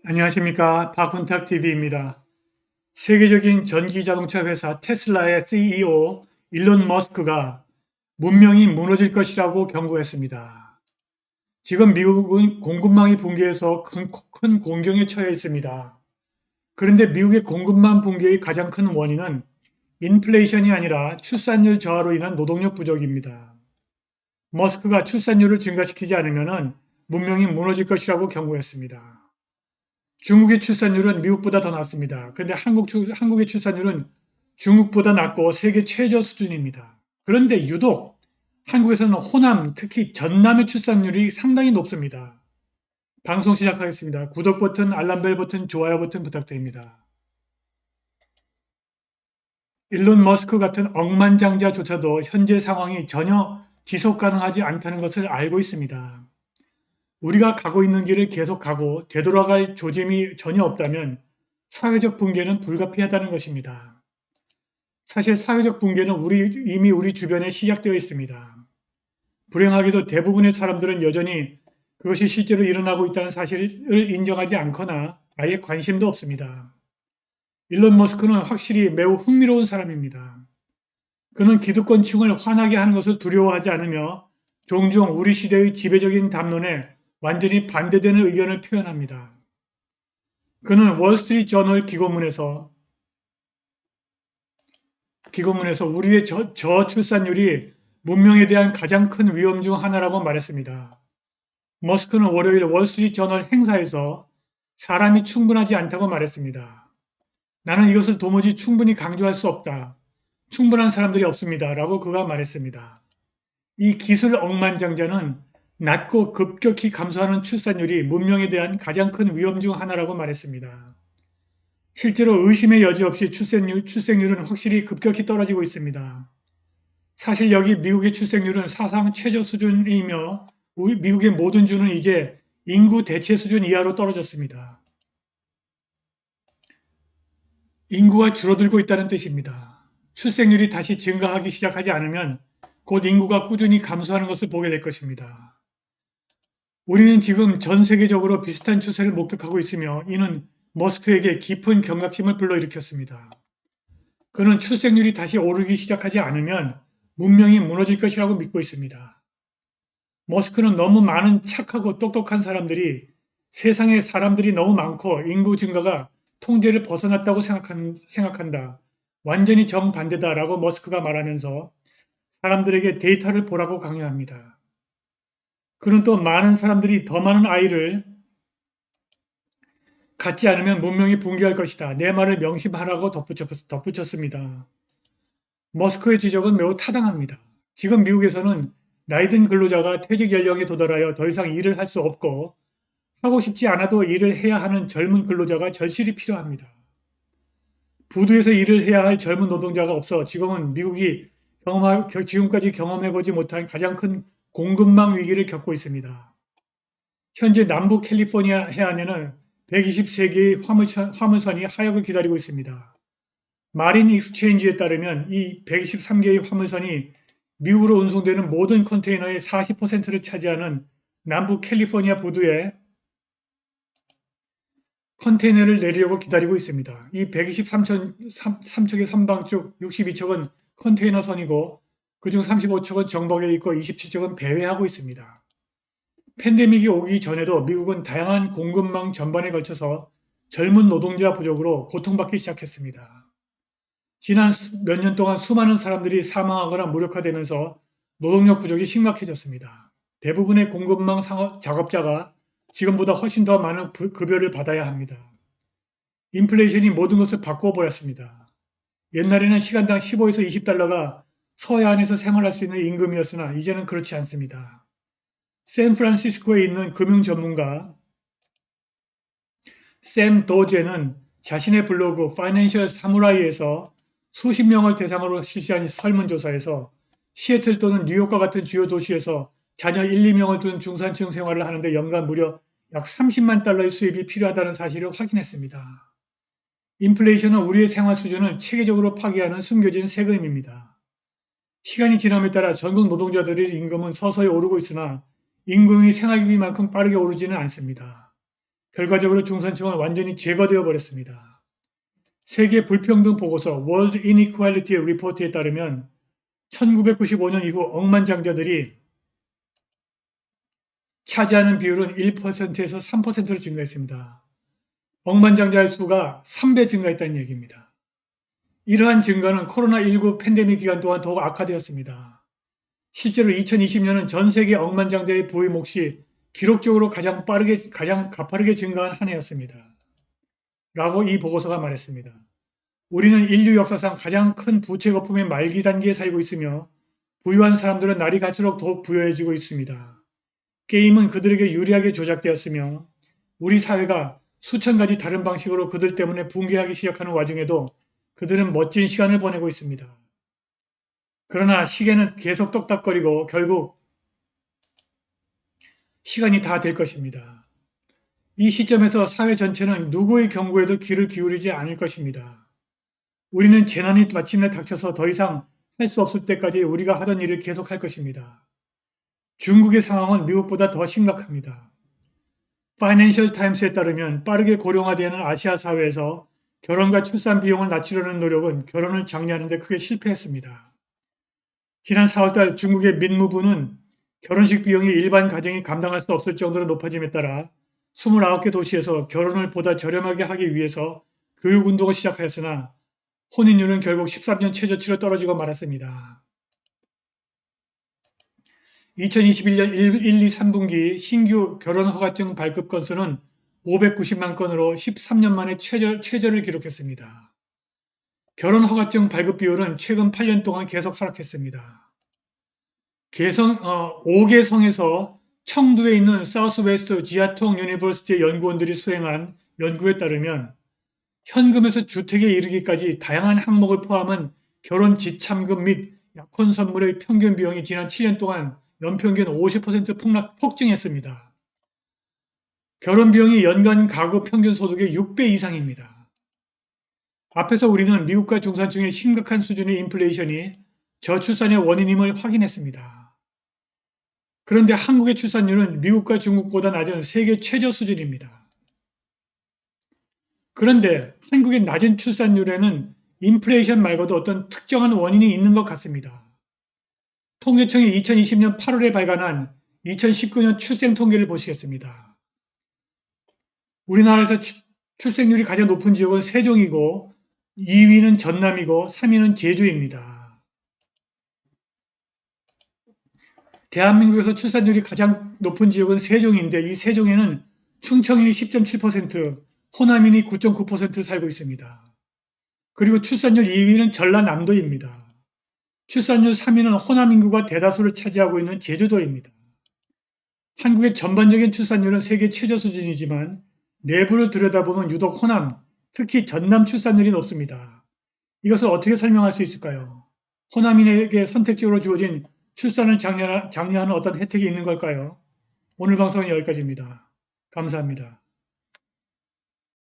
안녕하십니까. 박훈탁TV입니다. 세계적인 전기자동차 회사 테슬라의 CEO 일론 머스크가 문명이 무너질 것이라고 경고했습니다. 지금 미국은 공급망이 붕괴해서 큰 공경에 처해 있습니다. 그런데 미국의 공급망 붕괴의 가장 큰 원인은 인플레이션이 아니라 출산율 저하로 인한 노동력 부족입니다. 머스크가 출산율을 증가시키지 않으면 문명이 무너질 것이라고 경고했습니다. 중국의 출산율은 미국보다 더 낮습니다. 그런데 한국의 출산율은 중국보다 낮고 세계 최저 수준입니다. 그런데 유독 한국에서는 호남, 특히 전남의 출산율이 상당히 높습니다. 방송 시작하겠습니다. 구독 버튼, 알람벨 버튼, 좋아요 버튼 부탁드립니다. 일론 머스크 같은 억만장자조차도 현재 상황이 전혀 지속 가능하지 않다는 것을 알고 있습니다. 우리가 가고 있는 길을 계속 가고 되돌아갈 조짐이 전혀 없다면 사회적 붕괴는 불가피하다는 것입니다. 사실 사회적 붕괴는 이미 우리 주변에 시작되어 있습니다. 불행하게도 대부분의 사람들은 여전히 그것이 실제로 일어나고 있다는 사실을 인정하지 않거나 아예 관심도 없습니다. 일론 머스크는 확실히 매우 흥미로운 사람입니다. 그는 기득권층을 화나게 하는 것을 두려워하지 않으며 종종 우리 시대의 지배적인 담론에 완전히 반대되는 의견을 표현합니다. 그는 월스트리트 저널 기고문에서 우리의 저출산율이 문명에 대한 가장 큰 위험 중 하나라고 말했습니다. 머스크는 월요일 월스트리트 저널 행사에서 사람이 충분하지 않다고 말했습니다. 나는 이것을 도무지 충분히 강조할 수 없다. 충분한 사람들이 없습니다. 라고 그가 말했습니다. 이 기술 억만장자는 낮고 급격히 감소하는 출산율이 문명에 대한 가장 큰 위험 중 하나라고 말했습니다. 실제로 의심의 여지 없이 출생률은 확실히 급격히 떨어지고 있습니다. 사실 여기 미국의 출생률은 사상 최저 수준이며 미국의 모든 주는 이제 인구 대체 수준 이하로 떨어졌습니다. 인구가 줄어들고 있다는 뜻입니다. 출생률이 다시 증가하기 시작하지 않으면 곧 인구가 꾸준히 감소하는 것을 보게 될 것입니다. 우리는 지금 전 세계적으로 비슷한 추세를 목격하고 있으며 이는 머스크에게 깊은 경각심을 불러일으켰습니다. 그는 출생률이 다시 오르기 시작하지 않으면 문명이 무너질 것이라고 믿고 있습니다. 머스크는 너무 많은 착하고 똑똑한 사람들이 세상에 사람들이 너무 많고 인구 증가가 통제를 벗어났다고 생각한다. 완전히 정반대다라고 머스크가 말하면서 사람들에게 데이터를 보라고 강요합니다. 그는 또 많은 사람들이 더 많은 아이를 갖지 않으면 문명이 붕괴할 것이다. 내 말을 명심하라고 덧붙였습니다. 머스크의 지적은 매우 타당합니다. 지금 미국에서는 나이든 근로자가 퇴직 연령에 도달하여 더 이상 일을 할 수 없고 하고 싶지 않아도 일을 해야 하는 젊은 근로자가 절실히 필요합니다. 부두에서 일을 해야 할 젊은 노동자가 없어 지금은 미국이 지금까지 경험해보지 못한 가장 큰 공급망 위기를 겪고 있습니다. 현재 남부 캘리포니아 해안에는 123개의 화물선이 하역을 기다리고 있습니다. 마린 익스체인지에 따르면 이 123개의 화물선이 미국으로 운송되는 모든 컨테이너의 40%를 차지하는 남부 캘리포니아 부두에 컨테이너를 내리려고 기다리고 있습니다. 이 123척의 선박 쪽 62척은 컨테이너선이고 그중 35척은 정박에 있고 27척은 배회하고 있습니다. 팬데믹이 오기 전에도 미국은 다양한 공급망 전반에 걸쳐서 젊은 노동자 부족으로 고통받기 시작했습니다. 지난 몇 년 동안 수많은 사람들이 사망하거나 무력화되면서 노동력 부족이 심각해졌습니다. 대부분의 공급망 작업자가 지금보다 훨씬 더 많은 급여를 받아야 합니다. 인플레이션이 모든 것을 바꿔버렸습니다. 옛날에는 시간당 15에서 20달러가 서해안에서 생활할 수 있는 임금이었으나 이제는 그렇지 않습니다. 샌프란시스코에 있는 금융 전문가 샘 도제는 자신의 블로그 파이낸셜 사무라이에서 수십 명을 대상으로 실시한 설문조사에서 시애틀 또는 뉴욕과 같은 주요 도시에서 자녀 1, 2명을 둔 중산층 생활을 하는데 연간 무려 약 30만 달러의 수입이 필요하다는 사실을 확인했습니다. 인플레이션은 우리의 생활 수준을 체계적으로 파괴하는 숨겨진 세금입니다. 시간이 지남에 따라 전국 노동자들의 임금은 서서히 오르고 있으나 임금이 생활비만큼 빠르게 오르지는 않습니다. 결과적으로 중산층은 완전히 제거되어 버렸습니다. 세계 불평등 보고서 World Inequality Report에 따르면 1995년 이후 억만장자들이 차지하는 비율은 1%에서 3%로 증가했습니다. 억만장자의 수가 3배 증가했다는 얘기입니다. 이러한 증가는 코로나19 팬데믹 기간 동안 더욱 악화되었습니다. 실제로 2020년은 전 세계 억만장자의 부의 몫이 기록적으로 가장 가파르게 증가한 한 해였습니다. 라고 이 보고서가 말했습니다. 우리는 인류 역사상 가장 큰 부채 거품의 말기 단계에 살고 있으며 부유한 사람들은 날이 갈수록 더욱 부유해지고 있습니다. 게임은 그들에게 유리하게 조작되었으며 우리 사회가 수천 가지 다른 방식으로 그들 때문에 붕괴하기 시작하는 와중에도 그들은 멋진 시간을 보내고 있습니다. 그러나 시계는 계속 똑딱거리고 결국 시간이 다 될 것입니다. 이 시점에서 사회 전체는 누구의 경고에도 귀를 기울이지 않을 것입니다. 우리는 재난이 마침내 닥쳐서 더 이상 할 수 없을 때까지 우리가 하던 일을 계속할 것입니다. 중국의 상황은 미국보다 더 심각합니다. 파이낸셜 타임스에 따르면 빠르게 고령화되는 아시아 사회에서 결혼과 출산 비용을 낮추려는 노력은 결혼을 장려하는 데 크게 실패했습니다. 지난 4월달 중국의 민무부는 결혼식 비용이 일반 가정이 감당할 수 없을 정도로 높아짐에 따라 29개 도시에서 결혼을 보다 저렴하게 하기 위해서 교육운동을 시작하였으나 혼인율은 결국 13년 최저치로 떨어지고 말았습니다. 2021년 1, 2, 3분기 신규 결혼허가증 발급 건수는 590만 건으로 13년 만에 최저를 기록했습니다. 결혼허가증 발급 비율은 최근 8년 동안 계속 하락했습니다. 5개 성에서 청두에 있는 사우스웨스트 지하통 유니버시티 연구원들이 수행한 연구에 따르면 현금에서 주택에 이르기까지 다양한 항목을 포함한 결혼 지참금 및 약혼 선물의 평균 비용이 지난 7년 동안 연평균 50% 폭증했습니다. 결혼 비용이 연간 가구 평균 소득의 6배 이상입니다. 앞에서 우리는 미국과 중산층의 심각한 수준의 인플레이션이 저출산의 원인임을 확인했습니다. 그런데 한국의 출산율은 미국과 중국보다 낮은 세계 최저 수준입니다. 그런데 한국의 낮은 출산율에는 인플레이션 말고도 어떤 특정한 원인이 있는 것 같습니다. 통계청이 2020년 8월에 발간한 2019년 출생 통계를 보시겠습니다. 우리나라에서 출생률이 가장 높은 지역은 세종이고 2위는 전남이고 3위는 제주입니다. 대한민국에서 출산율이 가장 높은 지역은 세종인데 이 세종에는 충청인이 10.7%, 호남인이 9.9% 살고 있습니다. 그리고 출산율 2위는 전라남도입니다. 출산율 3위는 호남 인구가 대다수를 차지하고 있는 제주도입니다. 한국의 전반적인 출산율은 세계 최저 수준이지만 내부를 들여다보면 유독 호남, 특히 전남 출산율이 높습니다. 이것을 어떻게 설명할 수 있을까요? 호남인에게 선택적으로 주어진 출산을 장려하는 어떤 혜택이 있는 걸까요? 오늘 방송은 여기까지입니다. 감사합니다.